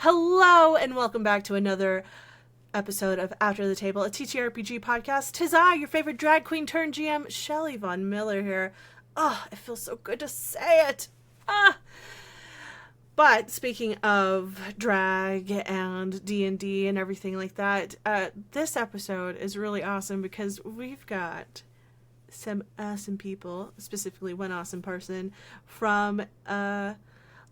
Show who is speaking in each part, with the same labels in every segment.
Speaker 1: Hello and welcome back to another episode of After the Table, a TTRPG podcast. Tis I, your favorite drag queen turned GM, Shelly Von Miller here. Ah, it feels so good to say it. Ah. But speaking of drag and D&D and everything like that, this episode is really awesome because we've got some awesome people, specifically one awesome person from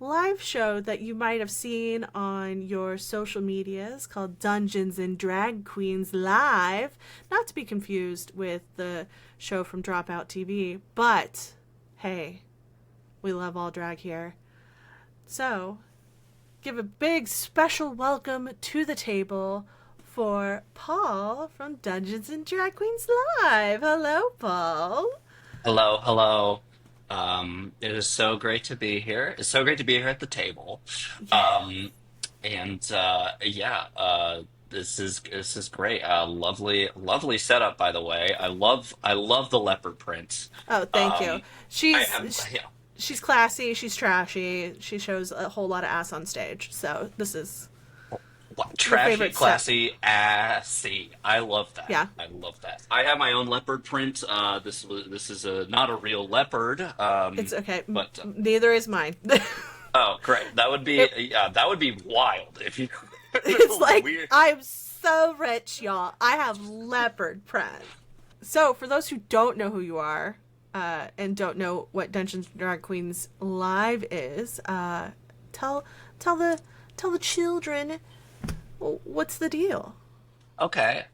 Speaker 1: live show that you might have seen on your social medias called Dungeons and Drag Queens Live. Not to be confused with the show from Dropout TV, but hey, we love all drag here. So, give a big special welcome to the table for Paul from Dungeons and Drag Queens Live. Hello, Paul.
Speaker 2: Hello, hello. It is so great to be here. It's so great to be here at the table.
Speaker 1: Yeah.
Speaker 2: Um, and this is great. Lovely setup, by the way. I love the leopard print.
Speaker 1: Oh, thank you.
Speaker 2: Um, I
Speaker 1: She's
Speaker 2: have yeah.
Speaker 1: she's classy. She's trashy. She shows a whole lot of ass on stage. So this is
Speaker 2: What,
Speaker 1: your
Speaker 2: trashy,
Speaker 1: favorite stuff.
Speaker 2: classy, assy. I love that.
Speaker 1: Yeah.
Speaker 2: I love that. I have my own leopard print. This is not a real leopard.
Speaker 1: It's okay.
Speaker 2: But
Speaker 1: Neither is mine.
Speaker 2: Oh, great. That would be
Speaker 1: it,
Speaker 2: yeah, that would be wild if you
Speaker 1: it's like
Speaker 2: weird.
Speaker 1: I'm so rich, y'all. I have leopard print. So, for those who don't know who you are, and don't know what Dungeons and Drag Queens Live is, tell tell the tell the children what's the deal.
Speaker 2: Okay.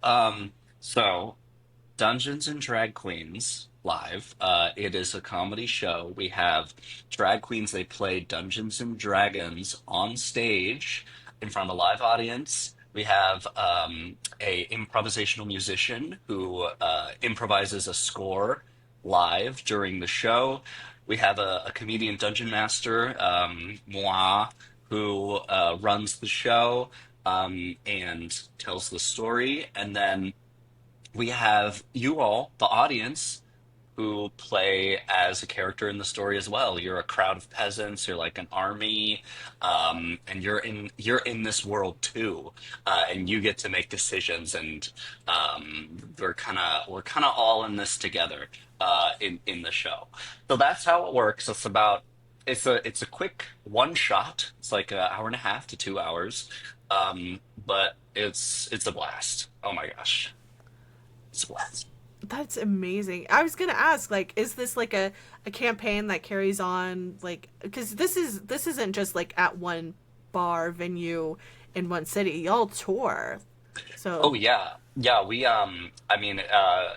Speaker 2: So Dungeons and Drag Queens Live. It is a comedy show. We have drag queens, they play Dungeons and Dragons on stage in front of a live audience. We have a improvisational musician who improvises a score live during the show. We have a comedian dungeon master, moi, who runs the show and tells the story. And then we have you all, the audience, who play as a character in the story as well. You're a crowd of peasants. You're like an army, and you're in this world too, and you get to make decisions. And we're kind of all in this together in the show. So that's how it works. It's a quick one shot. It's like an hour and a half to 2 hours, but it's a blast. Oh my gosh, it's a blast.
Speaker 1: That's amazing. I was gonna ask, like, is this like a campaign that carries on, like, because this isn't just like at one bar venue in one city. Y'all tour,
Speaker 2: Oh
Speaker 1: so
Speaker 2: yeah, yeah. I mean,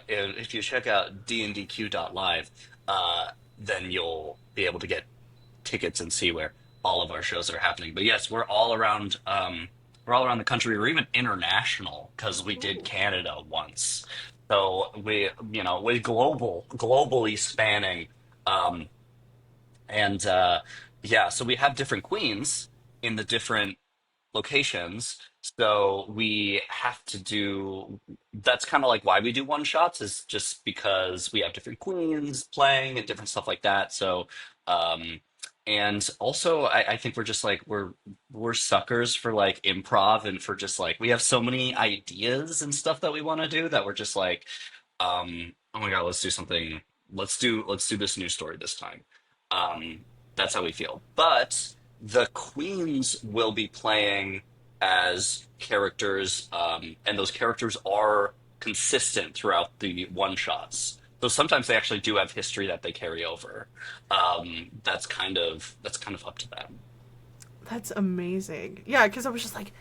Speaker 2: if you check out DnDQLive, then you'll be able to get tickets and see where all of our shows are happening. But yes, we're all around the country. We're even international because we did
Speaker 1: ooh,
Speaker 2: Canada once. So we're globally spanning. Um, and yeah, so we have different queens in the different locations. So we have to do that's kind of like why we do one shots is just because we have different queens playing and different stuff like that. So um and also I think we're just like we're suckers for like improv and for just like we have so many ideas and stuff that we want to do that we're just like oh my God, let's do something. Let's do this new story this time. Um, that's how we feel. But the queens will be playing as characters, and those characters are consistent throughout the one shots. So sometimes they actually do have history that they carry over. That's kind of up to them.
Speaker 1: that's amazing. Yeah, because I was just like,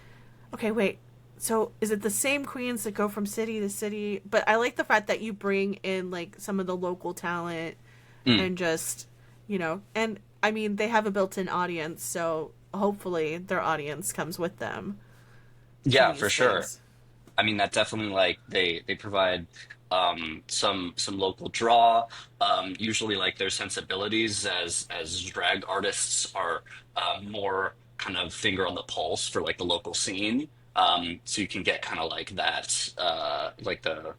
Speaker 1: okay, wait. So is it the same queens that go from city to city? But I like the fact that you bring in like some of the local talent
Speaker 2: Mm,
Speaker 1: and just, and I mean they have a built-in audience, so hopefully their audience comes with them to
Speaker 2: yeah, for
Speaker 1: these
Speaker 2: sure.
Speaker 1: things.
Speaker 2: I mean, that definitely like they provide some local draw. Usually, like their sensibilities as drag artists are more kind of finger on the pulse for like the local scene. So you can get kind of like that, like the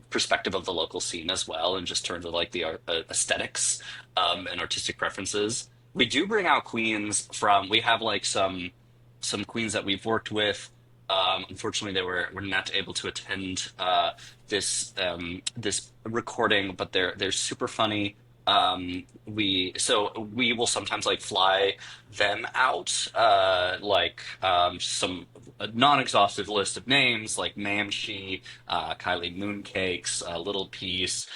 Speaker 2: perspective of the local scene as well, in just terms of like the aesthetics and artistic preferences. We do bring out queens from. We have like some. some queens that we've worked with. Unfortunately, were not able to attend this recording, but they're super funny. We will sometimes like fly them out, some a non-exhaustive list of names like Mamshi, Kylie Mooncakes, Little Peace,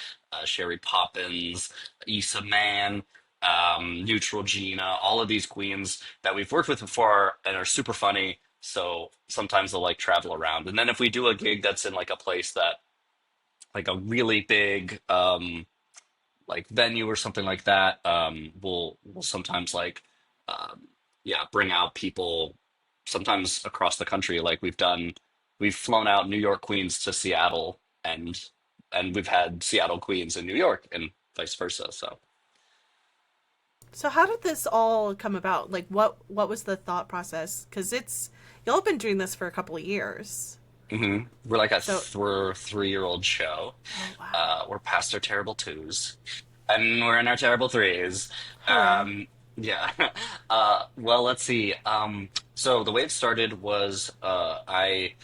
Speaker 2: Sherry Poppins, Issa Man, Neutral Gina, all of these queens that we've worked with before and are super funny. So sometimes they'll like travel around. And then if we do a gig that's in like a place that like a really big like venue or something like that, we'll sometimes like yeah, bring out people sometimes across the country. Like we've flown out New York queens to Seattle and we've had Seattle queens in New York and vice versa. So
Speaker 1: So how did this all come about? Like what was the thought process? Cuz it's y'all have been doing this for a couple of years.
Speaker 2: we're like
Speaker 1: So,
Speaker 2: we're a 3-year-old show.
Speaker 1: oh wow.
Speaker 2: We're past our terrible twos, and we're in our terrible threes.
Speaker 1: Hooray.
Speaker 2: Yeah. Well, let's see. So the way it started was I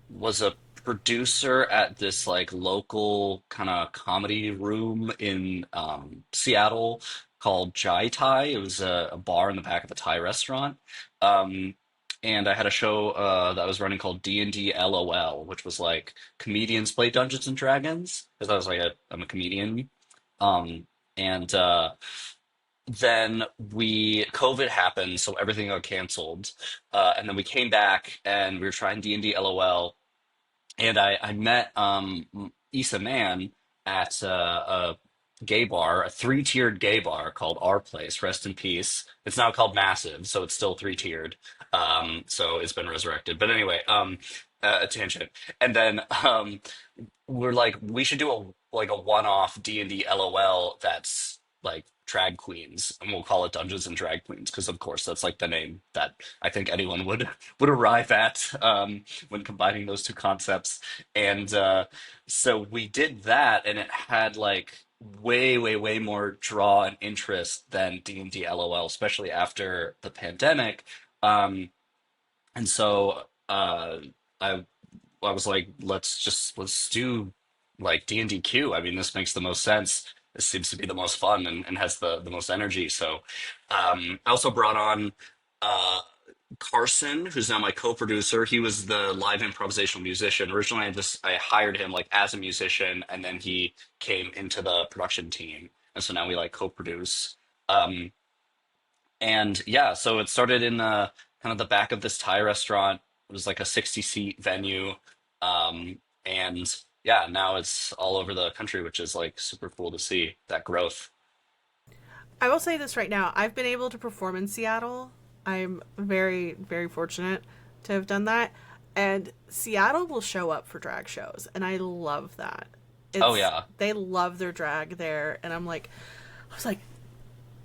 Speaker 2: was a producer at this like local kind of comedy room in Seattle called Jai Thai. It was a bar in the back of a Thai restaurant. Um, and I had a show that I was running called D&D LOL, which was like comedians play Dungeons and Dragons because I'm a comedian. Um, and then we COVID happened, so everything got canceled. And then we came back and we were trying D&D LOL, and I met Issa Man at a gay bar, a 3-tiered gay bar called Our Place. Rest in peace. It's now called Massive, so it's still 3-tiered. So it's been resurrected. But anyway, a tangent. And then we're like, we should do a one-off D&D LOL that's like drag queens, and we'll call it Dungeons and Drag Queens because, of course, that's like the name that I think anyone would arrive at when combining those two concepts. And so we did that, and it had like way, way, way more draw and interest than D&D LOL, especially after the pandemic. Um, and so I I was like, let's do like DnDQ. I mean, this makes the most sense. This seems to be the most fun and has the most energy. So I also brought on uh, Carson, who's now my co-producer. He was the live improvisational musician. Originally, I hired him like as a musician, and then he came into the production team, and so now we like co-produce. Um, and yeah, so it started in the kind of the back of this Thai restaurant. It was like a 60-seat venue. And yeah, now it's all over the country, which is like super cool to see that growth.
Speaker 1: I will say this right now. I've been able to perform in Seattle. I'm very, very fortunate to have done that. And Seattle will show up for drag shows, and I love that.
Speaker 2: Oh
Speaker 1: It's
Speaker 2: yeah.
Speaker 1: they love their drag there, and I was like,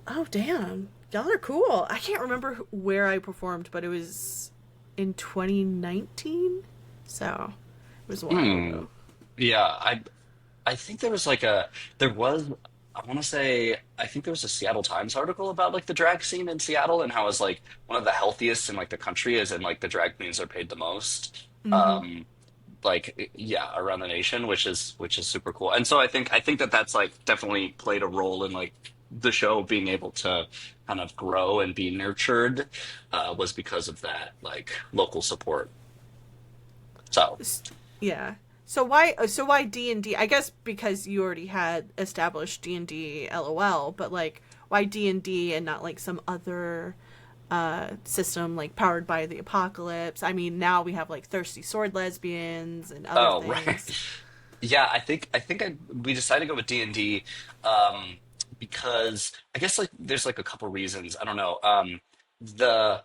Speaker 1: oh damn, y'all are cool. I can't remember where I performed, but it was in 2019, so it was a while
Speaker 2: Hmm.
Speaker 1: ago.
Speaker 2: Yeah, I think there was I want to say I think there was a Seattle Times article about like the drag scene in Seattle and how it's like one of the healthiest in like the country is and like the drag queens are paid the most.
Speaker 1: Mm-hmm.
Speaker 2: Um like yeah, around the nation, which is super cool. And so I think that that's like definitely played a role in like the show being able to kind of grow and be nurtured was because of that like local support. So
Speaker 1: Yeah. So why D&D? I guess because you already had established D&D LOL, but like why D&D and not like some other system like powered by the apocalypse? I mean, now we have like thirsty sword lesbians and other
Speaker 2: oh right.
Speaker 1: things.
Speaker 2: Yeah, I think we decided to go with D&D because I guess like there's like a couple reasons. I don't know. The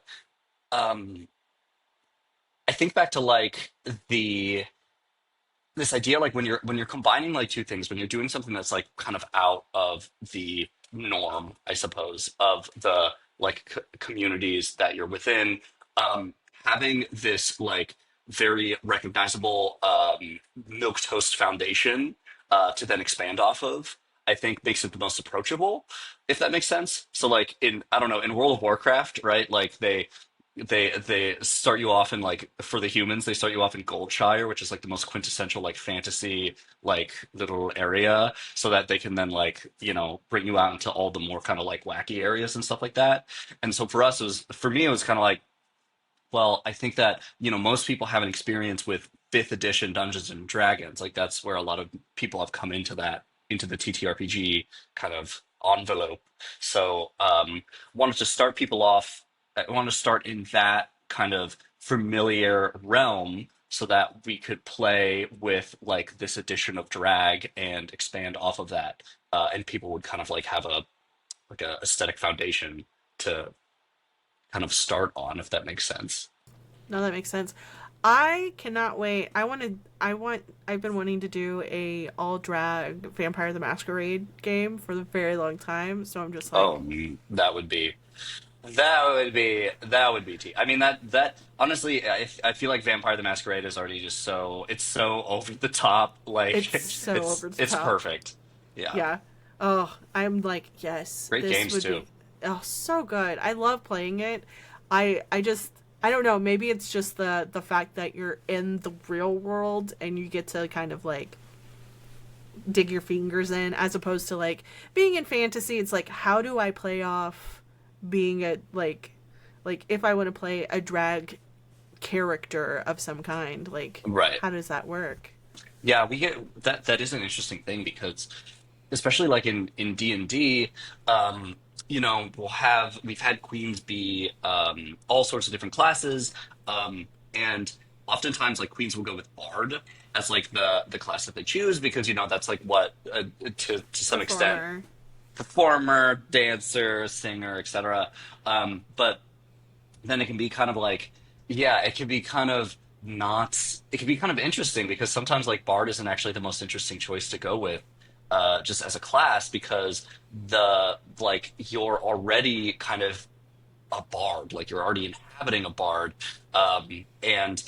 Speaker 2: um I think back to like the this idea like when you're combining like two things when you're doing something that's like kind of out of the norm I suppose of the like communities that you're within um having this like very recognizable milk toast foundation to then expand off of I think makes it the most approachable if that makes sense so like in I don't know in World of Warcraft right like they start you off in like for the humans they start you off in Goldshire, which is like the most quintessential like fantasy like little area, so that they can then like bring you out into all the more kind of like wacky areas and stuff like that. And so for us it was for me it was kind of like, well, I think that, most people have an experience with fifth edition Dungeons and Dragons. Like that's where a lot of people have come into the TTRPG kind of envelope. So, wanted to start people off, I wanted to start in that kind of familiar realm so that we could play with like this edition of drag and expand off of that. And people would kind of like have a aesthetic foundation to kind of start on, if that makes sense.
Speaker 1: No, that makes sense. I cannot wait. I've been wanting to do a all drag Vampire the Masquerade game for the very long time, so I'm just like
Speaker 2: Oh, that would be tea. I mean that honestly, I feel like Vampire the Masquerade is already just it's so over the top. Like
Speaker 1: it's so over the
Speaker 2: it's
Speaker 1: top.
Speaker 2: perfect. Yeah,
Speaker 1: Yeah. Oh, I'm like, yes,
Speaker 2: great
Speaker 1: this
Speaker 2: games
Speaker 1: would
Speaker 2: too.
Speaker 1: be so good. I love playing it. I just I don't know, maybe it's just the fact that you're in the real world and you get to kind of like dig your fingers in as opposed to like being in fantasy. It's like how do I play off being a like if I want to play a drag character of some kind, like
Speaker 2: Right.
Speaker 1: how does that work?
Speaker 2: Yeah, we get that. That is an interesting thing because, especially like in D&D, we've had queens be all sorts of different classes, and oftentimes like queens will go with bard as like the class that they choose because that's like what to some extent
Speaker 1: Performer.
Speaker 2: performer, dancer, singer, etc. But then it can be kind of like, yeah, it can be kind of not, it can be kind of interesting because sometimes like Bard isn't actually the most interesting choice to go with, just as a class because like you're already kind of a bard, like you're already inhabiting a bard, and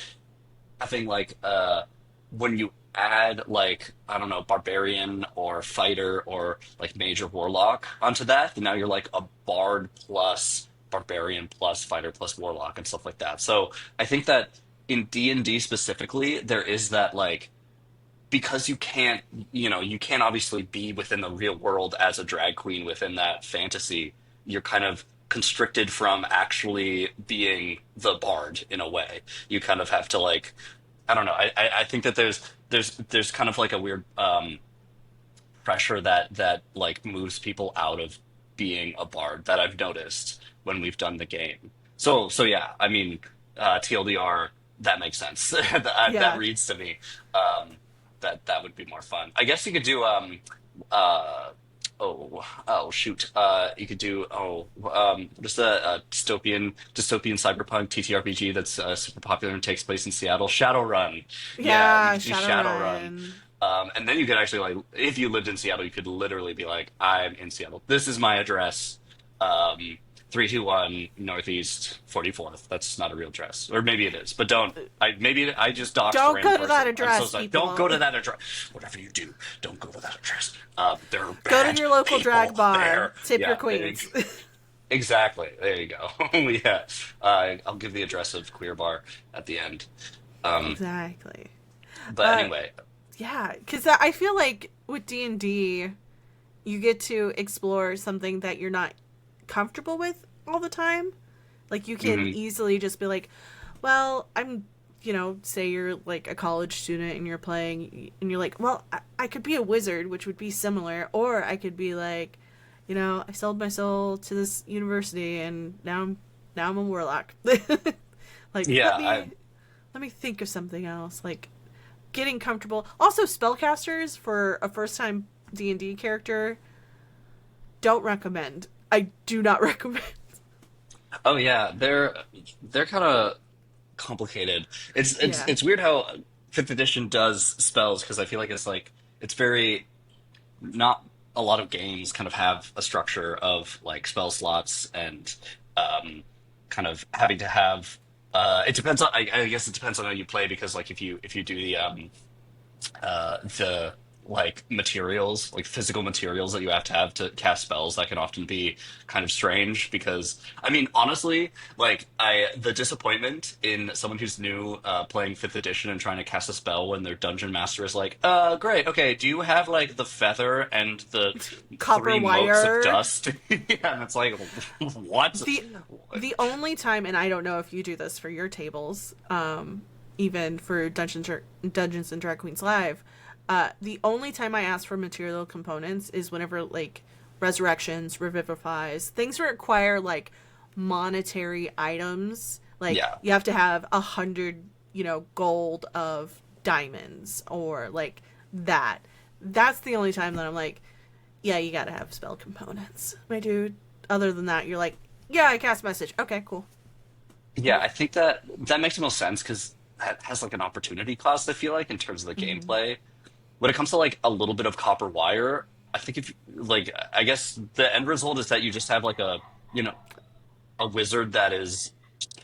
Speaker 2: having like when you add like I don't know barbarian or fighter or like major warlock onto that, then now you're like a bard plus barbarian plus fighter plus warlock and stuff like that. So I think that in D&D specifically, there is that like because you can't obviously be within the real world as a drag queen within that fantasy. You're kind of constricted from actually being the bard in a way. You kind of have to like I don't know. I think that there's kind of like a weird pressure that like moves people out of being a bard that I've noticed when we've done the game. So yeah, I mean, TLDR, that makes sense. That
Speaker 1: Yeah.
Speaker 2: reads to me. Um, that would be more fun. I guess you could do uh oh shoot you could do what is the dystopian cyberpunk TTRPG that's super popular and takes place in Seattle, Shadowrun. Yeah, you
Speaker 1: Yeah,
Speaker 2: could do Shadowrun.
Speaker 1: Shadowrun.
Speaker 2: And then you could actually like if you lived in Seattle you could literally be like I'm in Seattle, this is my address, 321 Northeast 44th. That's not a real address, or maybe it is, but maybe I just doxed a
Speaker 1: Don't
Speaker 2: random
Speaker 1: go to that
Speaker 2: person. I'm so
Speaker 1: address,
Speaker 2: sorry. Don't go
Speaker 1: people.
Speaker 2: to that address. Whatever you do, don't go to that address. There are
Speaker 1: Go to
Speaker 2: bad
Speaker 1: your local drag
Speaker 2: people
Speaker 1: bar.
Speaker 2: there.
Speaker 1: Tip your
Speaker 2: Yeah,
Speaker 1: queens.
Speaker 2: exactly. There you go. Yeah, I'll give the address of Queer Bar at the end. Um,
Speaker 1: Exactly.
Speaker 2: but
Speaker 1: Uh,
Speaker 2: anyway,
Speaker 1: yeah, because I feel like with D&D, you get to explore something that you're not comfortable with all the time. Like you can
Speaker 2: mhm,
Speaker 1: easily just be like, well, say you're like a college student and you're playing and you're like, well, I could be a wizard, which would be similar, or I could be like, I sold my soul to this university and now I'm a warlock. Like
Speaker 2: yeah, I
Speaker 1: let me think of something else. Like getting comfortable. Also, spellcasters for a first time D&D character, don't recommend. I do not recommend.
Speaker 2: oh yeah, they're kind of complicated. It's it's
Speaker 1: Yeah.
Speaker 2: it's weird how fifth edition does spells because I feel like it's very not a lot of games kind of have a structure of like spell slots and um, kind of having to have. It depends on. I guess it depends on how you play because like if you do the like materials, like physical materials that you have to cast spells, that can often be kind of strange because I mean, honestly, like I the disappointment in someone who's new playing fifth edition and trying to cast a spell when their dungeon master is like, great, okay, do you have like the feather and the
Speaker 1: Copper
Speaker 2: three motes of
Speaker 1: wire.
Speaker 2: dust? Yeah, and it's like, what?
Speaker 1: The the only time, and I don't know if you do this for your tables, even for Dungeons and Drag Queens Live, the only time I ask for material components is whenever like resurrections, revivifies, things that require like monetary items. Like
Speaker 2: Yeah.
Speaker 1: you have to have 100, gold of diamonds or like that. That's the only time that I'm like, yeah, you gotta have spell components, my dude. Other than that, you're like, yeah, I cast message. Okay, cool.
Speaker 2: Yeah, I think that that makes the most sense because that has like an opportunity cost, I feel like, in terms of the
Speaker 1: Mm-hmm.
Speaker 2: gameplay. When it comes to like a little bit of copper wire, I think if like I guess the end result is that you just have like you know a wizard that is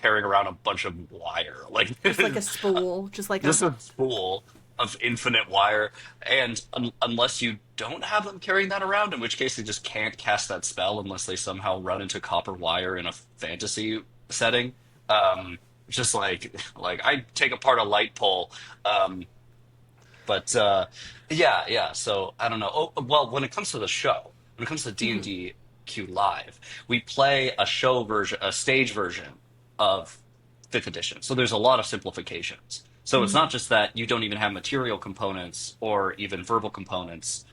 Speaker 2: carrying around a bunch of wire, like
Speaker 1: Just like a spool, just like
Speaker 2: just
Speaker 1: a
Speaker 2: a spool of infinite wire. And unless you don't have them carrying that around, in which case they just can't cast that spell unless they somehow run into copper wire in a fantasy setting. Just like I take apart a light pole. Um, but yeah, yeah. So I don't know. Oh, well, when it comes to the show, when it comes to D and
Speaker 1: mhm.
Speaker 2: D Q Live, we play a show version, a stage version of fifth edition. So there's a lot of simplifications. So it's not
Speaker 1: Mhm.
Speaker 2: just that you don't even have material components or even verbal components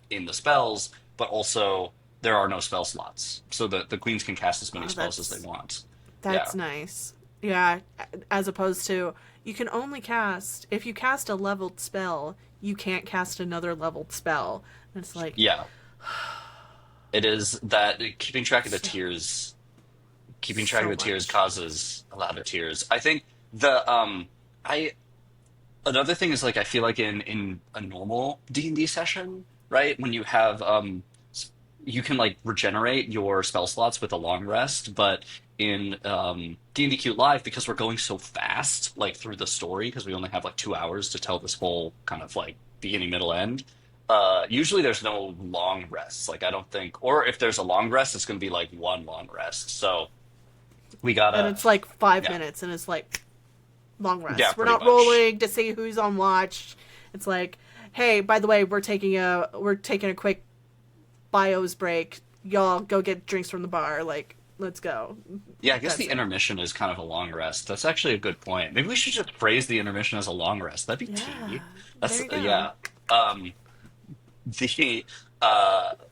Speaker 2: in the spells, but also there are no spell slots. So the queens can cast as many
Speaker 1: Oh,
Speaker 2: spells as they want. Yeah.
Speaker 1: that's nice. Yeah, as opposed to you can only cast if you cast a leveled spell, you can't cast another leveled spell. And it's like
Speaker 2: Yeah. It is that keeping track of the
Speaker 1: so,
Speaker 2: tiers keeping track of
Speaker 1: so
Speaker 2: the tiers
Speaker 1: much.
Speaker 2: causes a lot of tears. I think the I another thing is like I feel like in a normal D&D session, right? When you have you can like regenerate your spell slots with a long rest, but in DnDQ Live because we're going so fast like through the story because we only have like 2 hours to tell this whole kind of like beginning middle end. Usually there's no long rests. Like I don't think, or if there's a long rest, it's going to be like one long rest. So we
Speaker 1: And
Speaker 2: gotta,
Speaker 1: it's like five
Speaker 2: yeah,
Speaker 1: minutes, and it's like long
Speaker 2: yeah,
Speaker 1: rest. We're
Speaker 2: pretty
Speaker 1: not
Speaker 2: much.
Speaker 1: rolling to see who's on watch. It's like, hey, by the way, we're taking a quick bios break. Y'all go get drinks from the bar. Like, let's go.
Speaker 2: Yeah, I guess the
Speaker 1: That's it.
Speaker 2: intermission is kind of a long rest. That's actually a good point. Maybe we should just phrase the intermission as a long rest. That'd be
Speaker 1: Yeah.
Speaker 2: tea.
Speaker 1: There
Speaker 2: That's
Speaker 1: you go.
Speaker 2: yeah. Um, the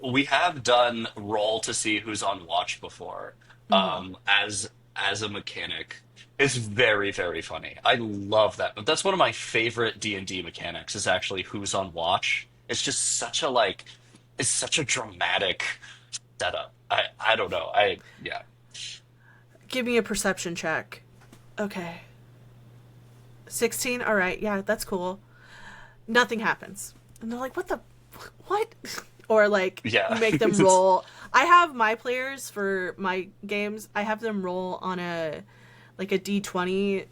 Speaker 2: we have done roll to see who's on watch before.
Speaker 1: Hmm.
Speaker 2: As a mechanic, it's very very funny. I love that. That's one of my favorite D&D mechanics. Is actually who's on watch. It's just such a like. It's such a dramatic setup. I don't know. I yeah.
Speaker 1: Give me a perception check. Okay. 16. All right. Yeah, that's cool. Nothing happens. And they're like, what the. What? Or like, you
Speaker 2: Yeah.
Speaker 1: make them roll. I have my players for my games, I have them roll on like a d20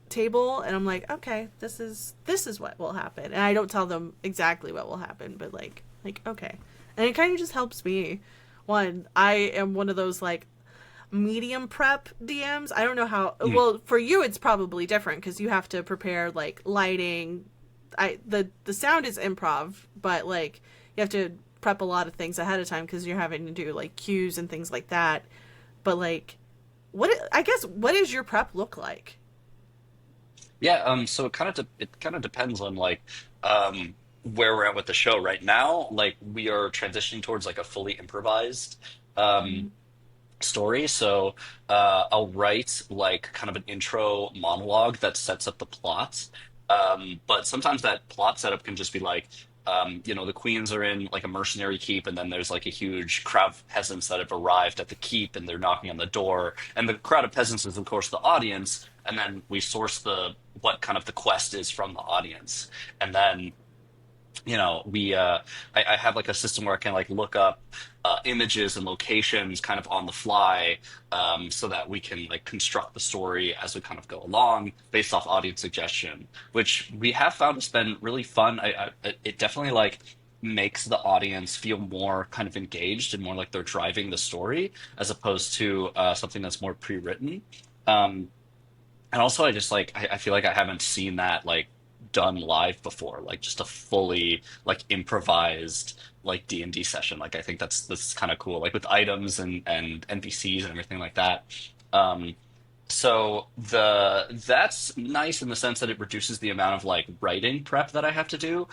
Speaker 1: table, and I'm like, okay, this is what will happen, and I don't tell them exactly what will happen, but like okay, and it kind of just helps me. One, I am one of those like medium prep DMs. I don't know how.
Speaker 2: Mm,
Speaker 1: Well, for you, it's probably different because you have to prepare like lighting. The sound is improv, but like you have to prep a lot of things ahead of time because you're having to do like cues and things like that. But like, I guess what does your prep look like?
Speaker 2: yeah, so it kind of depends on like where we're at with the show right now. Like we are transitioning towards like a fully improvised um
Speaker 1: Mm-hmm.
Speaker 2: story. So I'll write like kind of an intro monologue that sets up the plot. But sometimes that plot setup can just be like, the queens are in like a mercenary keep, and then there's like a huge crowd of peasants that have arrived at the keep, and they're knocking on the door. And the crowd of peasants is, of course, the audience. And then we source the what kind of the quest is from the audience, and then we I have like a system where I can like look up images and locations kind of on the fly, so that we can like construct the story as we kind of go along based off audience suggestion, which we have found has been really fun. It definitely like makes the audience feel more kind of engaged and more like they're driving the story as opposed to something that's more pre-written. Um, and also, I just like I feel like I haven't seen that like done live before, like just a fully like improvised like D&D session. Like I think that's kind of cool, like with items and NPCs and everything like that. Um, so the that's nice in the sense that it reduces the amount of like writing prep that I have to do.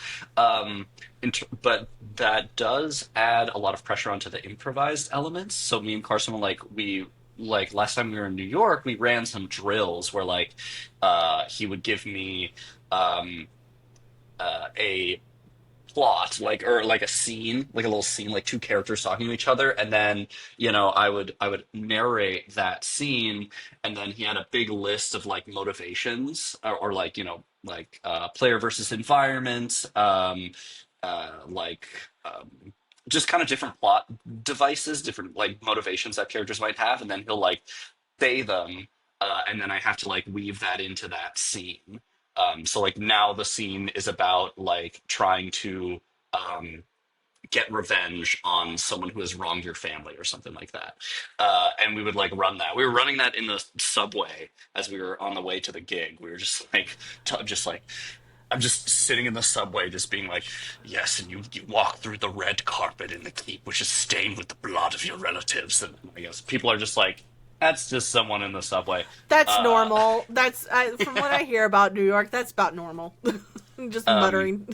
Speaker 2: But that does add a lot of pressure onto the improvised elements. So me and Carson were like we like last time we were in New York, we ran some drills where like he would give me um a plot like or like a scene like a little scene like two characters talking to each other, and then I would narrate that scene, and then he had a big list of like motivations or like like player versus environment, like just kind of different plot devices, different like motivations that characters might have, and then he'll like say them, and then I have to like weave that into that scene. So like now the scene is about like trying to um, get revenge on someone who has wronged your family or something like that. And we would like run that. We were running that in the subway as we were on the way to the gig. We were just like, just like I'm just sitting in the subway, just being like, yes, and you walk through the red carpet in the keep, which is stained with the blood of your relatives. And I guess people are just like, that's just someone in the subway.
Speaker 1: That's
Speaker 2: Uh,
Speaker 1: normal. From what I hear about New York, that's about normal. Just
Speaker 2: um,
Speaker 1: muttering.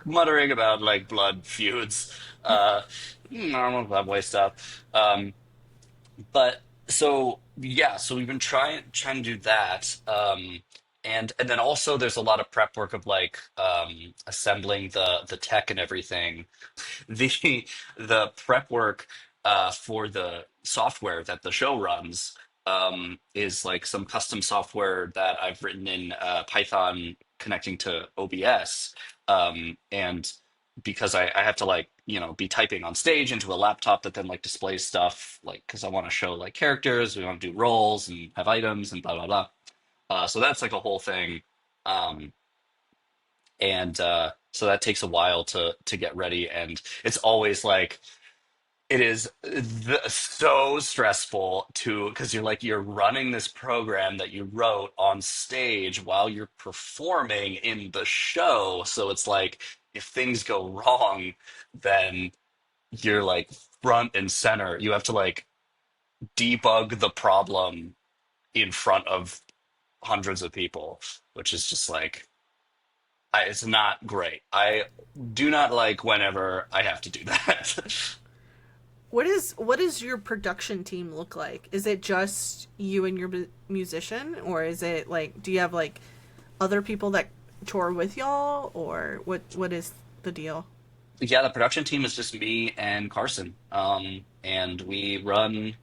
Speaker 2: muttering about like blood feuds, normal subway stuff. But so yeah, so we've been trying to do that. And then also there's a lot of prep work of like assembling the tech and everything. The the prep work for the software that the show runs is like some custom software that I've written in Python connecting to OBS. And because I have to like be typing on stage into a laptop that then like displays stuff like because I want to show like characters, we want to do roles and have items and blah blah blah. So that's like a whole thing. Um, and so that takes a while to get ready, and it's always like it is so stressful to because you're running this program that you wrote on stage while you're performing in the show, so it's like if things go wrong, then you're like front and center. You have to like debug the problem in front of hundreds of people, which is just like it's not great. I do not like whenever I have to do that.
Speaker 1: What is your production team look like? Is it just you and your musician, or is it like do you have like other people that tour with y'all, or what is the deal?
Speaker 2: Yeah, the production team is just me and Carson. And we run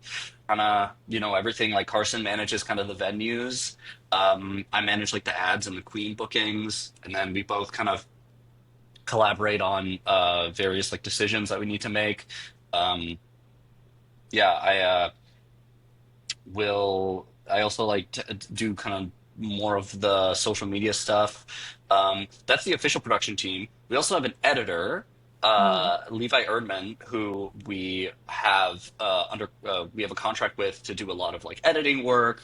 Speaker 2: kind of, everything. Like Carson manages kind of the venues. I manage like the ads and the Queen bookings, and then we both kind of collaborate on various like decisions that we need to make. Um, yeah, I also like to do kind of more of the social media stuff. That's the official production team. We also have an editor,
Speaker 1: Mm.
Speaker 2: Levi Erdman, who we have a contract with to do a lot of like editing work.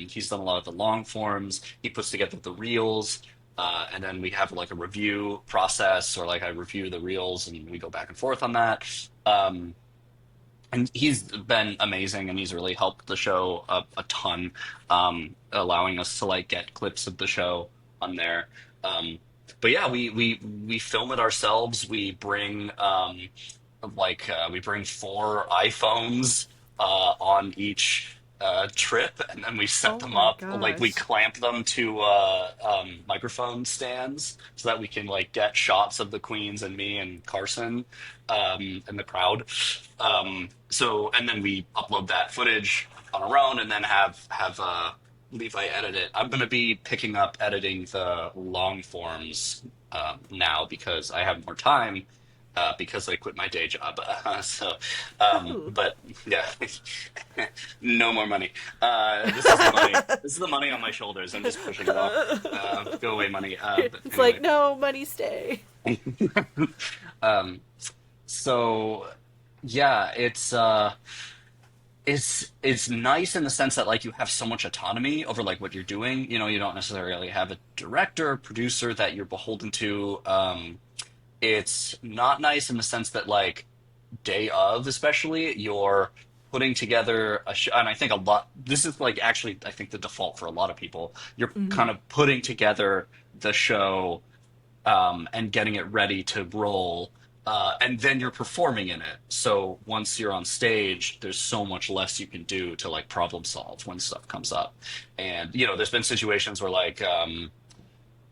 Speaker 2: He's done a lot of the long forms. He puts together the reels. And then we have like a review process, or like I review the reels and we go back and forth on that. Um, and he's been amazing, and he's really helped the show a ton, allowing us to like get clips of the show on there. um, but yeah, we film it ourselves. We bring we bring four iPhones on each trip, and then we set
Speaker 1: Oh
Speaker 2: them
Speaker 1: my
Speaker 2: up. Like we
Speaker 1: gosh.
Speaker 2: clamp them to microphone stands so that we can like get shots of the queens and me and Carson, and the crowd. So and then we upload that footage on our own, and then have Levi edit it. I'm going to be picking up editing the long forms now because I have more time because I quit my day job.
Speaker 1: Oh.
Speaker 2: But yeah, no more money. This is the money. This is the money on my shoulders. I'm just pushing it off. Go away, money. But
Speaker 1: It's like,
Speaker 2: anyway,
Speaker 1: no, money stay.
Speaker 2: um, so yeah, it's nice in the sense that like you have so much autonomy over like what you're doing. You know, you don't necessarily have a director or producer that you're beholden to. It's not nice in the sense that like day of, especially, you're putting together a show, and I think a lot. This is like actually, I think the default for a lot of people. You're kind
Speaker 1: Hmm.
Speaker 2: of putting together the show and getting it ready to roll. And then you're performing in it. So once you're on stage, there's so much less you can do to like problem solve when stuff comes up. And you know, there's been situations where like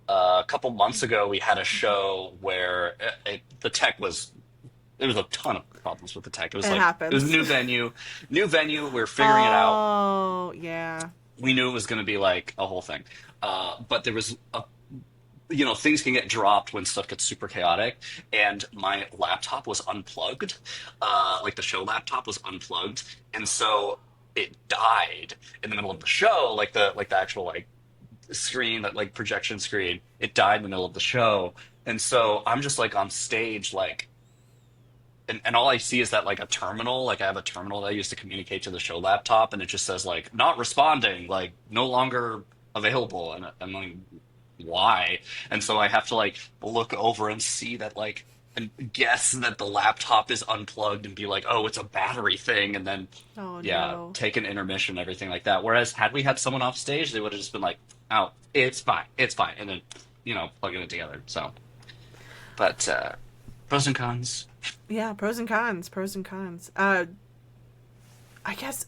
Speaker 2: a couple months ago, we had a show where the tech was there was a ton of problems with the tech. It was
Speaker 1: It
Speaker 2: like it was a
Speaker 1: happens.
Speaker 2: new venue. We were figuring it out.
Speaker 1: Oh, yeah.
Speaker 2: We knew it was going to be like a whole thing, but there was a you know, things can get dropped when stuff gets super chaotic, and my laptop was unplugged. Like the show laptop was unplugged, and so it died in the middle of the show. Like the actual like screen, that like projection screen, it died in the middle of the show, and so I'm just like on stage like. And all I see is that like a terminal, like I have a terminal that I use to communicate to the show laptop, and it just says like not responding, like no longer available, and I'm like, why? And so I have to like look over and see that like and guess that the laptop is unplugged and be like, oh, it's a battery thing, and then
Speaker 1: Oh,
Speaker 2: yeah,
Speaker 1: no.
Speaker 2: take an intermission, everything like that. Whereas had we had someone off stage, they would have just been like, oh, it's fine, and then you know plugging it together. So, but pros and cons.
Speaker 1: Yeah, pros and cons, pros and cons. I guess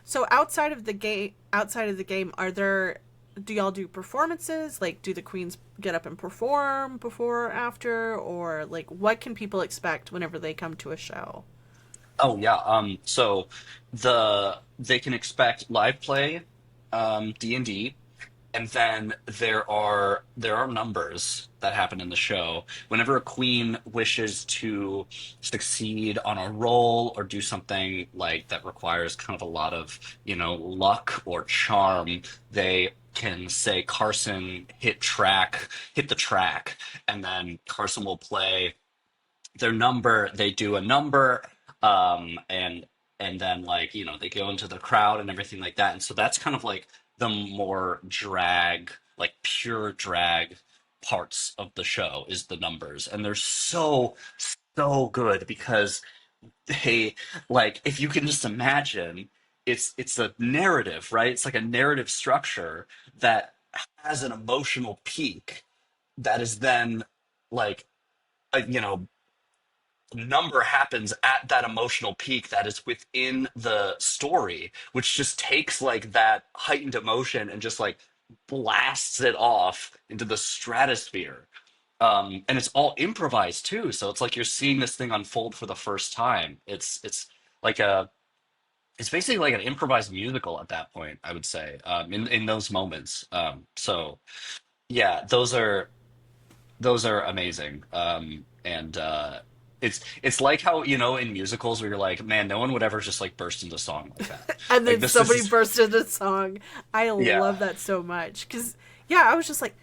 Speaker 1: so. Outside of the game, are there? Do y'all do performances? Like, do the queens get up and perform before or after, or like, what can people expect whenever they come to a show?
Speaker 2: Oh yeah. So they can expect live play, D&D, and then there are numbers that happen in the show. Whenever a queen wishes to succeed on a roll or do something like that requires kind of a lot of, you know, luck or charm, they can say Carson hit the track, and then Carson will play their number. They do a number, and then like you know they go into the crowd and everything like that. And so that's kind of like the more drag, like pure drag parts of the show is the numbers, and they're so good because they like if you can just imagine it's a narrative, right? It's like a narrative structure that has an emotional peak that is then like you know number happens at that emotional peak that is within the story, which just takes like that heightened emotion and just like blasts it off into the stratosphere. And it's all improvised too, so it's like you're seeing this thing unfold for the first time. It's like a it's basically like an improvised musical at that point, I would say, in those moments. So yeah, those are amazing. And it's like how you know in musicals where you're like, man, no one would ever just like burst into song like that.
Speaker 1: And
Speaker 2: Like
Speaker 1: then
Speaker 2: this
Speaker 1: somebody
Speaker 2: is
Speaker 1: burst into song. I
Speaker 2: yeah.
Speaker 1: love that so much because yeah, I was just like,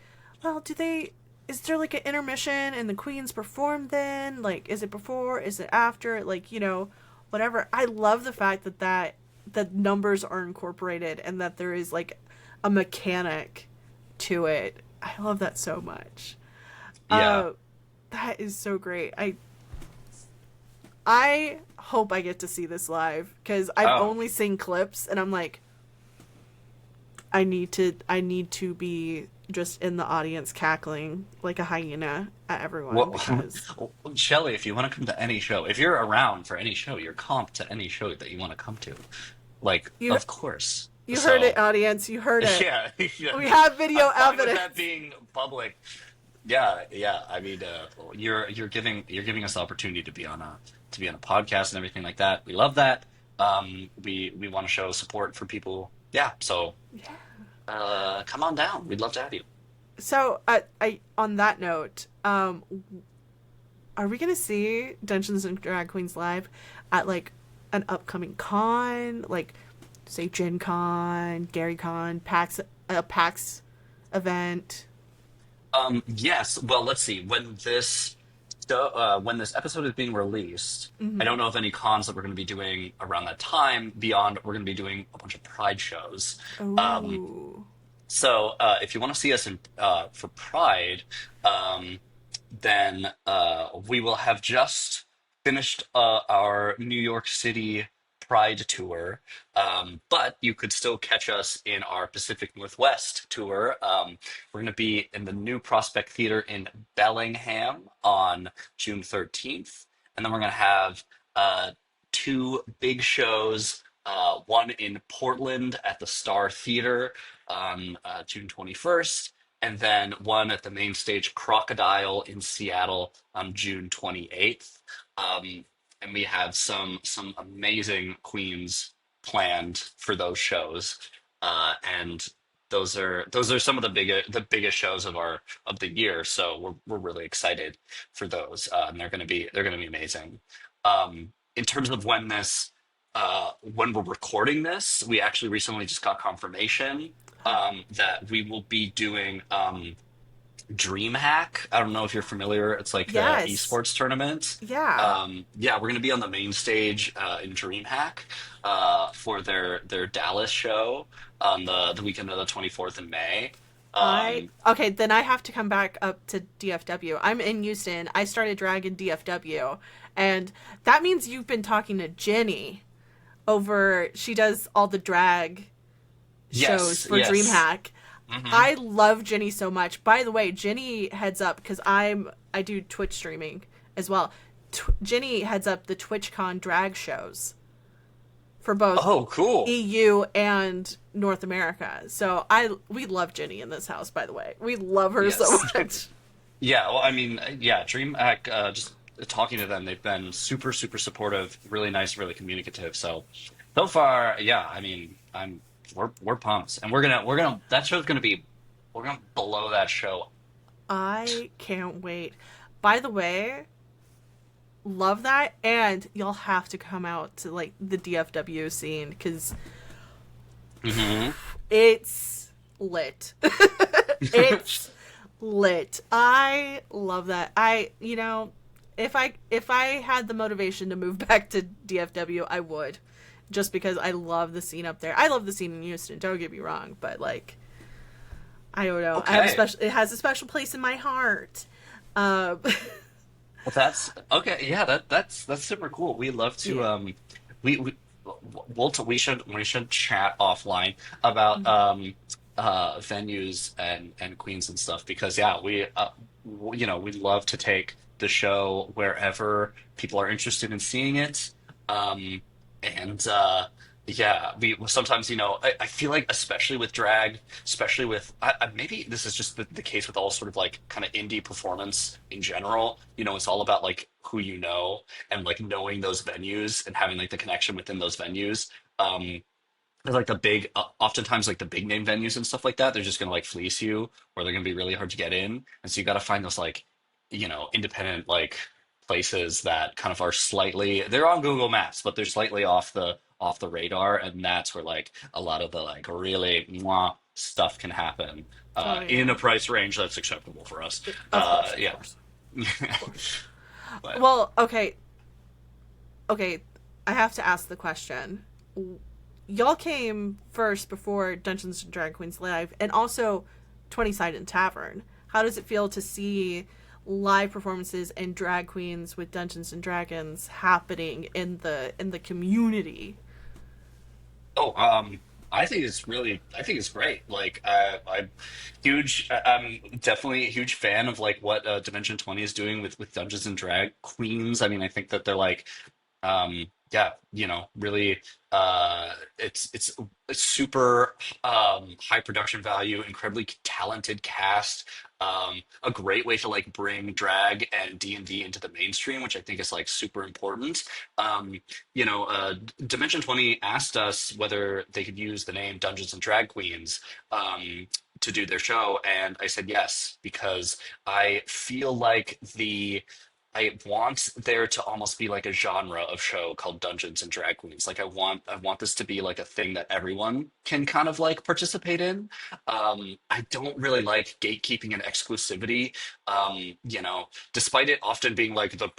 Speaker 1: well, do they? Is there like an intermission and the queens perform then? Like, is it before? Is it after? Like, whatever. I love the fact that numbers are incorporated and that there is like a mechanic to it. I love that so much.
Speaker 2: Yeah.
Speaker 1: Uh, that is so great. I hope I get to see this live because I've
Speaker 2: Oh.
Speaker 1: only seen clips and I'm like, I need to be just in the audience cackling like a hyena at everyone
Speaker 2: Well,
Speaker 1: because
Speaker 2: Shelly, if you want to come to any show, if you're around for any show, you're comped to any show that you want to come to. Like,
Speaker 1: you
Speaker 2: of course.
Speaker 1: you heard it,
Speaker 2: So,
Speaker 1: audience, you heard it.
Speaker 2: yeah, yeah.
Speaker 1: We have
Speaker 2: I'm
Speaker 1: video
Speaker 2: fine with that
Speaker 1: evidence.
Speaker 2: being public. Yeah, yeah. I mean, you're giving us the opportunity to be on a podcast and everything like that. We love that. We want to show support for people. Yeah. So
Speaker 1: Yeah.
Speaker 2: come on down. We'd love to have you.
Speaker 1: So, I on that note, are we gonna see Dungeons and Drag Queens live at like an upcoming con, like say Gen Con, Gary Con, PAX event?
Speaker 2: Yes. Well, let's see. When this episode is being released, I
Speaker 1: Mm-hmm.
Speaker 2: don't know of any cons that we're going to be doing around that time. Beyond, we're going to be doing a bunch of Pride shows. Um,
Speaker 1: Oh,
Speaker 2: if you want to see us in for Pride, um, then we will have just finished our New York City Pride tour. But you could still catch us in our Pacific Northwest tour. We're going to be in the New Prospect Theater in Bellingham on June 13th. And then we're going to have uh, two big shows. One in Portland at the Star Theater on June 21st, and then one at the main stage Crocodile in Seattle on June 28th. And we have some amazing queens planned for those shows, and those are some of the biggest shows of the year. So we're really excited for those, and they're gonna be amazing. In terms of when we're recording this, we actually recently just got confirmation that we will be doing DreamHack. I don't know if you're familiar. It's like the
Speaker 1: yes,
Speaker 2: esports tournament.
Speaker 1: yeah.
Speaker 2: Yeah, we're going to be on the main stage in DreamHack for their Dallas show on the weekend of the 24th of May.
Speaker 1: I
Speaker 2: Um,
Speaker 1: okay, then I have to come back up to DFW. I'm in Houston. I started drag in DFW, and that means you've been talking to Jenny over. She does all the drag shows
Speaker 2: yes,
Speaker 1: for
Speaker 2: yes.
Speaker 1: DreamHack.
Speaker 2: Hmm.
Speaker 1: I love Jenny so much. By the way, Jenny heads up because I do Twitch streaming as well. Jenny heads up the TwitchCon drag shows for both
Speaker 2: Oh, cool.
Speaker 1: EU and North America. So we love Jenny in this house. By the way, we love her so
Speaker 2: Yes.
Speaker 1: much.
Speaker 2: Yeah, well, I mean, yeah, DreamHack, just talking to them, they've been super, super supportive, really nice, really communicative. So far, yeah, I mean, we're pumped, and that show's gonna be, we're gonna blow that show.
Speaker 1: I can't wait. By the way, love that, and you'll have to come out to like the DFW scene because
Speaker 2: Hmm.
Speaker 1: it's lit. It's lit. I love that. If I had the motivation to move back to DFW, I would. Just because I love the scene up there. I love the scene in Houston, don't get me wrong, but like I don't know. I have a
Speaker 2: Okay,
Speaker 1: special it has a special place in my heart. Um
Speaker 2: well, that's okay. Yeah, that's super cool. We love to
Speaker 1: yeah.
Speaker 2: we we should chat offline about venues and queens and stuff because yeah, we'd love to take the show wherever people are interested in seeing it. Um, and yeah, we sometimes, I feel like, especially with drag, especially with maybe this is just the case with all sort of like kind of indie performance in general. It's all about like who you know and like knowing those venues and having like the connection within those venues. But, like oftentimes like the big name venues and stuff like that, they're just gonna like fleece you, or they're gonna be really hard to get in, and so you got to find those like, independent like places that kind of are they're on Google Maps, but they're slightly off the radar, and that's where like a lot of the like really mwah stuff can happen
Speaker 1: Oh
Speaker 2: in
Speaker 1: yeah.
Speaker 2: a price range that's acceptable for us.
Speaker 1: Of course, of
Speaker 2: Yeah,
Speaker 1: course. Of course.
Speaker 2: but
Speaker 1: Well, okay. Okay, I have to ask the question. Y'all came first before Dungeons and Drag Queens Live and also 20 Sided Tavern. How does it feel to see live performances and drag queens with Dungeons and Dragons happening in the community?
Speaker 2: Oh, I think it's great. Like, I'm definitely a huge fan of like what Dimension 20 is doing with Dungeons and Drag Queens. I mean, I think that they're like, yeah, really, it's super high production value, incredibly talented cast, a great way to like bring drag and D&D into the mainstream, which I think is like super important. Um, Dimension 20 asked us whether they could use the name Dungeons and Drag Queens to do their show, and I said yes because I feel like the I want there to almost be like a genre of show called Dungeons and Drag Queens. Like I want this to be like a thing that everyone can kind of like participate in. I don't really like gatekeeping and exclusivity. Despite it often being like the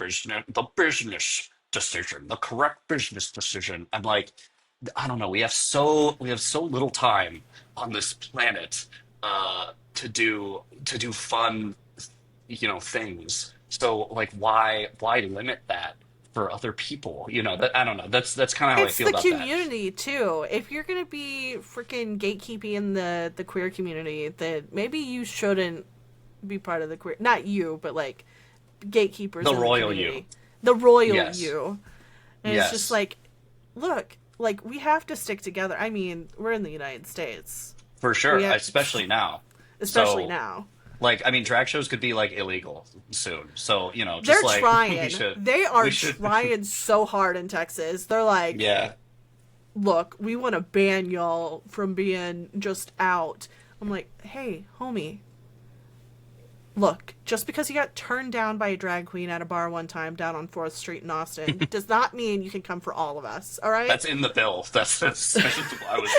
Speaker 2: business decision, the correct business decision. I'm like, I don't know. We have so little time on this planet to do fun things. So like why limit that for other people? That I don't know. That's kind of how I
Speaker 1: It's
Speaker 2: feel
Speaker 1: the
Speaker 2: about that.
Speaker 1: community too. If you're gonna be freaking gatekeeping the queer community, then maybe you shouldn't be part of the queer. Not you, but like gatekeepers
Speaker 2: The
Speaker 1: in the
Speaker 2: royal you.
Speaker 1: community, the royal
Speaker 2: Yes.
Speaker 1: you. And it's just
Speaker 2: Yes.
Speaker 1: like, look, like we have to stick together. I mean, we're in the United States.
Speaker 2: For
Speaker 1: We
Speaker 2: sure,
Speaker 1: have,
Speaker 2: especially now.
Speaker 1: especially
Speaker 2: So
Speaker 1: now.
Speaker 2: like I mean drag shows could be like illegal soon. So, just
Speaker 1: They're
Speaker 2: like we
Speaker 1: trying.
Speaker 2: should
Speaker 1: They
Speaker 2: we
Speaker 1: are
Speaker 2: should
Speaker 1: trying so hard in Texas. They're like,
Speaker 2: yeah.
Speaker 1: look, we want to ban y'all from being just out. I'm like, hey, homie, look, just because you got turned down by a drag queen at a bar one time down on 4th Street in Austin does not mean you can come for all of us, all right?
Speaker 2: That's in the bill. That's I was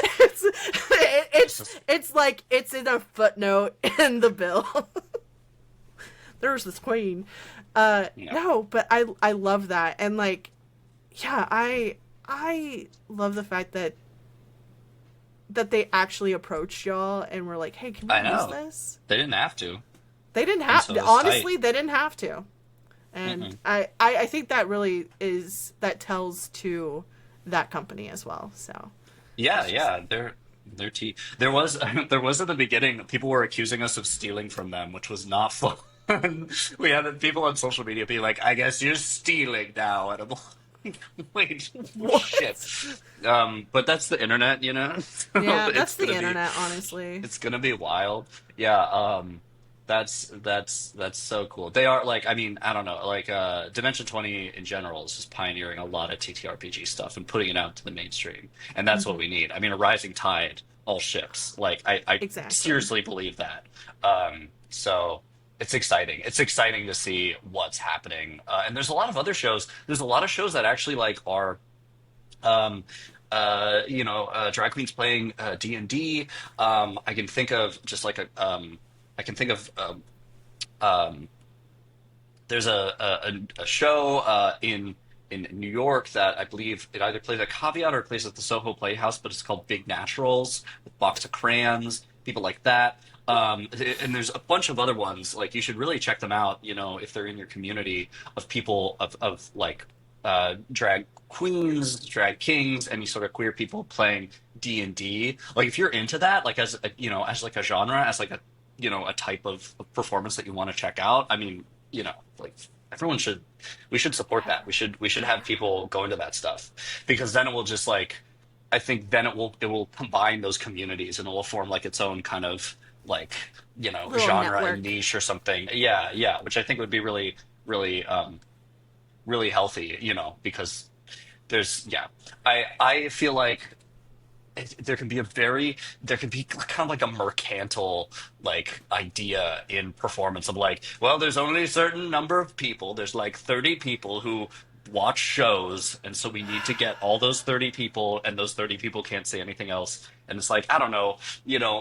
Speaker 1: it's,
Speaker 2: just
Speaker 1: it's like it's in a footnote in the bill. There's this queen.
Speaker 2: yeah.
Speaker 1: No, but I love that. And like, yeah, I love the fact that they actually approached y'all and were like, "Hey, can we
Speaker 2: I
Speaker 1: use
Speaker 2: know.
Speaker 1: this?"
Speaker 2: They didn't have to.
Speaker 1: They didn't
Speaker 2: And
Speaker 1: have,
Speaker 2: so it's tight.
Speaker 1: honestly, they didn't have to. And
Speaker 2: Mm-mm.
Speaker 1: I think that really that tells to that company as well. So
Speaker 2: Yeah,
Speaker 1: it's just
Speaker 2: yeah, they're there was there was at the beginning people were accusing us of stealing from them, which was not fun. We had people on social media be like, "I guess you're stealing now," and I'm like, "Wait, shit."
Speaker 1: what?
Speaker 2: But that's the internet.
Speaker 1: Yeah,
Speaker 2: It's
Speaker 1: that's the
Speaker 2: gonna be
Speaker 1: internet, honestly.
Speaker 2: it's gonna be wild. Yeah, that's so cool. They are like, I mean, I don't know, like Dimension 20 in general is just pioneering a lot of TTRPG stuff and putting it out to the mainstream. And that's what
Speaker 1: Hmm.
Speaker 2: we need. I mean, a rising tide, all ships. Like I
Speaker 1: Exactly.
Speaker 2: seriously believe that. So it's exciting. It's exciting to see what's happening. And there's a lot of other shows. There's a lot of shows that actually like are um drag queens playing D&D. I can think of just like I can think of um, there's a show in New York that I believe it either plays at Caveat or it plays at the Soho Playhouse, but it's called Big Naturals with Box of Crayons, people like that. And there's a bunch of other ones. Like you should really check them out. If they're in your community of people of like drag queens, drag kings, any sort of queer people playing D&D. Like if you're into that, like as as like a genre, as like a type of performance that you want to check out. I mean, like everyone should we should support that. We should have people go into that stuff because then it will just like I think then it will combine those communities and it will form like its own kind of like
Speaker 1: Little
Speaker 2: genre and
Speaker 1: network.
Speaker 2: niche or something. Yeah, yeah, which I think would be really really really healthy, because yeah, I feel like there can be kind of like a mercantile like idea in performance of like, well, there's only a certain number of people. There's like 30 people who watch shows, and so we need to get all those 30 people, and those 30 people can't say anything else. And it's like, I don't know,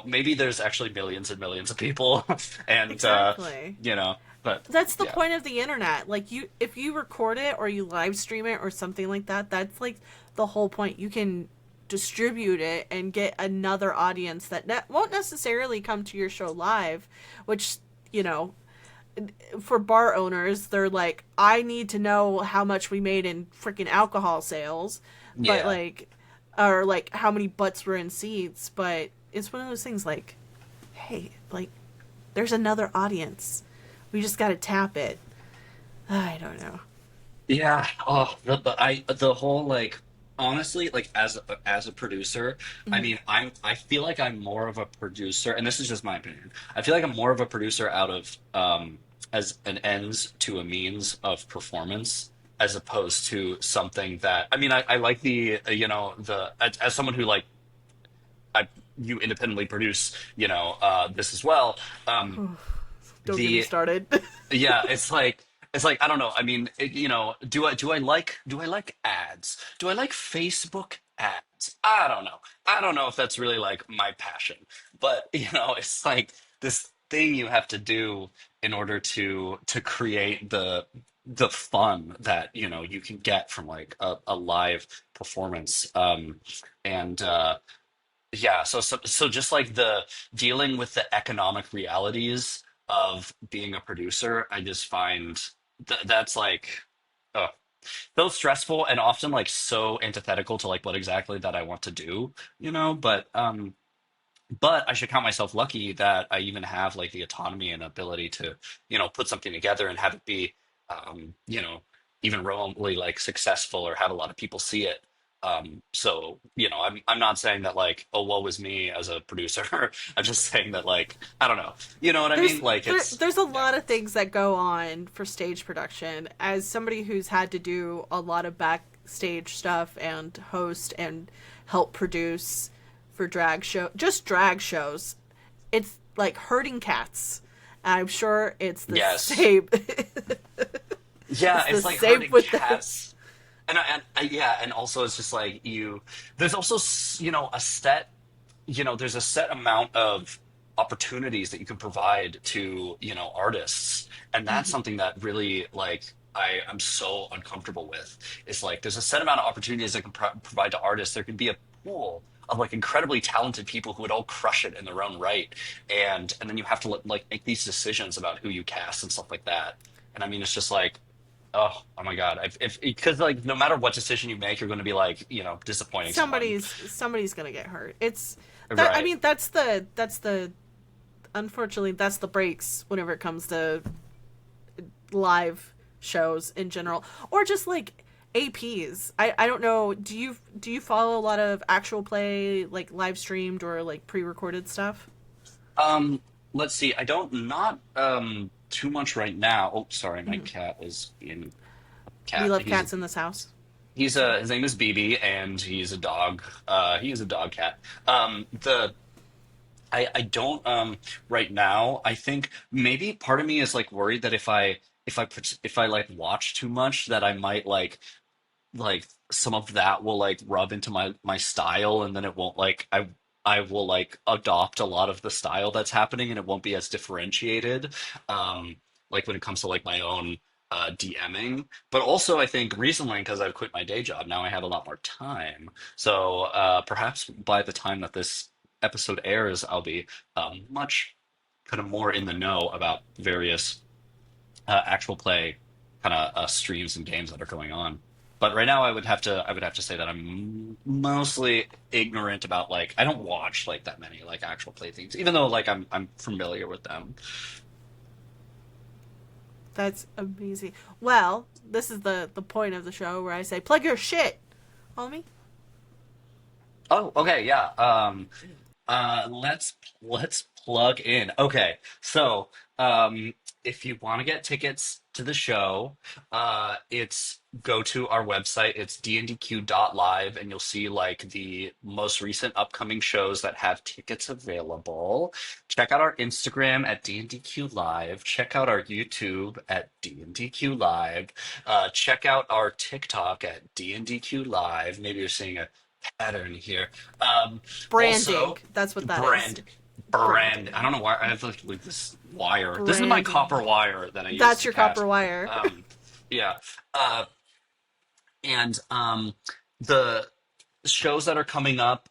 Speaker 2: maybe there's actually millions and millions of people, and
Speaker 1: Exactly.
Speaker 2: you know, but
Speaker 1: That's the
Speaker 2: yeah,
Speaker 1: point of the internet. Like if you record it or you live stream it or something like that, that's like the whole point. You can distribute it and get another audience that won't necessarily come to your show live, which, you know, for bar owners, they're like, I need to know how much we made in freaking alcohol sales, but
Speaker 2: yeah.
Speaker 1: like, or like how many butts were in seats. But it's one of those things like, hey, like, there's another audience. We just got to tap it. I don't know.
Speaker 2: Yeah. Oh, the whole like honestly, like as a producer, I
Speaker 1: Mhm.
Speaker 2: mean, I feel like I'm more of a producer, and this is just my opinion. I feel like I'm more of a producer out of as an ends to a means of performance, as opposed to something that I mean, I like the the as someone who like I you independently produce this as well. Um,
Speaker 1: Don't get me
Speaker 2: the
Speaker 1: started.
Speaker 2: Yeah, it's like I don't know. I mean, do I like ads? Do I like Facebook ads? I don't know. I don't know if that's really like my passion. But, it's like this thing you have to do in order to create the fun that, you can get from like a live performance. And yeah, so just like the dealing with the economic realities of being a producer, I just find that's like oh, so stressful and often like so antithetical to like what exactly that I want to do, but I should count myself lucky that I even have like the autonomy and ability to, put something together and have it be, um, you know, even remotely like successful or have a lot of people see it. So, I'm not saying that like, oh, woe is me as a producer. I'm just saying that like, I don't know. You know what I mean? Like it's,
Speaker 1: There's a
Speaker 2: yeah,
Speaker 1: lot of things that go on for stage production. As somebody who's had to do a lot of backstage stuff and host and help produce for drag shows, it's like herding cats. I'm sure it's the
Speaker 2: yes.
Speaker 1: same.
Speaker 2: Yeah,
Speaker 1: It's the
Speaker 2: it's like
Speaker 1: same
Speaker 2: herding
Speaker 1: with this.
Speaker 2: cats. Yeah, and also it's just like there's also, there's a set amount of opportunities that you can provide to, artists. And that's something that really like I'm so uncomfortable with. It's like there's a set amount of opportunities that can provide to artists. There can be a pool of like incredibly talented people who would all crush it in their own right. And then you have to like make these decisions about who you cast and stuff like that. And I mean, it's just like, oh my God. If because like no matter what decision you make, you're going to be like, disappointing someone.
Speaker 1: Somebody's gonna get hurt. It's that I
Speaker 2: Right.
Speaker 1: mean that's the unfortunately that's the breaks whenever it comes to live shows in general, or just like APs. I don't know. Do you follow a lot of actual play, like live streamed or like pre-recorded stuff?
Speaker 2: Um, let's see. I don't not too much right now. Oh, sorry, my cat is being
Speaker 1: We
Speaker 2: cat.
Speaker 1: love
Speaker 2: He's
Speaker 1: cats in this house.
Speaker 2: he's
Speaker 1: Sorry.
Speaker 2: his name is BB and he's a dog. He is a dog cat. The I don't right now. I think maybe part of me is like worried that if I like watch too much that I might like some of that will like rub into my style and then it won't like I will like adopt a lot of the style that's happening and it won't be as differentiated um like when it comes to like my own DMing. But also I think recently because I've quit my day job now I have a lot more time, so perhaps by the time that this episode airs I'll be much kind of more in the know about various actual play kind of streams and games that are going on. But right now, I would have to say that I'm mostly ignorant about like I don't watch like that many like actual play things, even though like I'm familiar with them.
Speaker 1: That's amazing. Well, this is the point of the show where I say plug your shit, homie.
Speaker 2: Oh, okay, yeah. Let's plug in. Okay, so if you want to get tickets to the show, it's go to our website. It's DnDQ.live, and you'll see like the most recent upcoming shows that have tickets available. Check out our Instagram at DnDQLive. Check out our YouTube at DnDQLive. Check out our TikTok at DnDQLive. Maybe you're seeing a pattern here.
Speaker 1: Branding.
Speaker 2: Also,
Speaker 1: That's what that is.
Speaker 2: brand. I
Speaker 1: Branding.
Speaker 2: don't know why I have like this wire. This is my
Speaker 1: Branding.
Speaker 2: copper wire that I use
Speaker 1: That's
Speaker 2: to
Speaker 1: your copper
Speaker 2: cast.
Speaker 1: wire.
Speaker 2: Yeah. Uh, and the shows that are coming up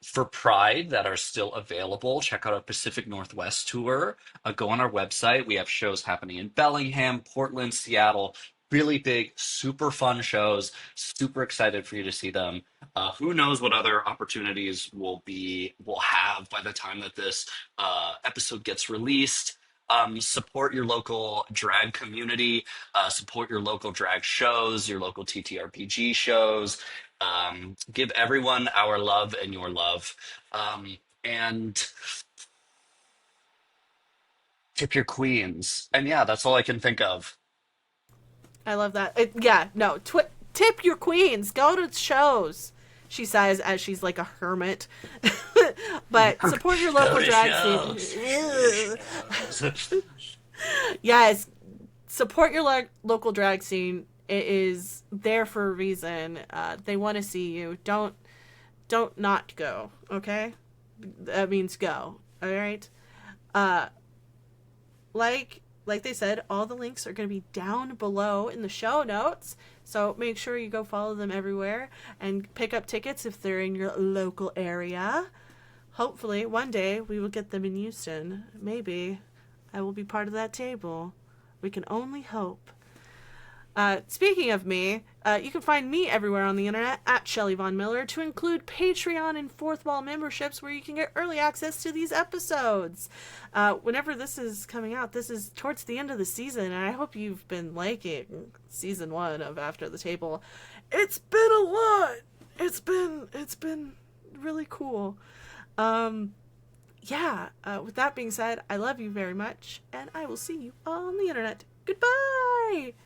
Speaker 2: for Pride that are still available, check out our Pacific Northwest tour. Go on our website. We have shows happening in Bellingham, Portland, Seattle. Really big, super fun shows. Super excited for you to see them. Who knows what other opportunities we'll have by the time that this episode gets released. Support your local drag community, support your local drag shows, your local TTRPG shows. Give everyone our love and your love. And tip your queens. And yeah, that's all I can think of.
Speaker 1: I love that. Yeah, no, tip your queens. Go to shows. She sighs as she's like a hermit. But support your
Speaker 2: Go
Speaker 1: local
Speaker 2: to
Speaker 1: drag scene.
Speaker 2: shows.
Speaker 1: Yes, support your local drag scene. It is there for a reason. They want to see you. Don't not go. Okay, that means go. All right. Uh, like they said, all the links are going to be down below in the show notes. So make sure you go follow them everywhere and pick up tickets if they're in your local area. Hopefully, one day we will get them in Houston. Maybe I will be part of that table. We can only hope. Speaking of me, you can find me everywhere on the internet at Shelly Von Miller, to include Patreon and Fourth Wall memberships where you can get early access to these episodes. Whenever this is coming out, this is towards the end of the season, and I hope you've been liking season 1 of After the Table. It's been a lot. It's been really cool. Yeah, with that being said, I love you very much, and I will see you on the internet. Goodbye!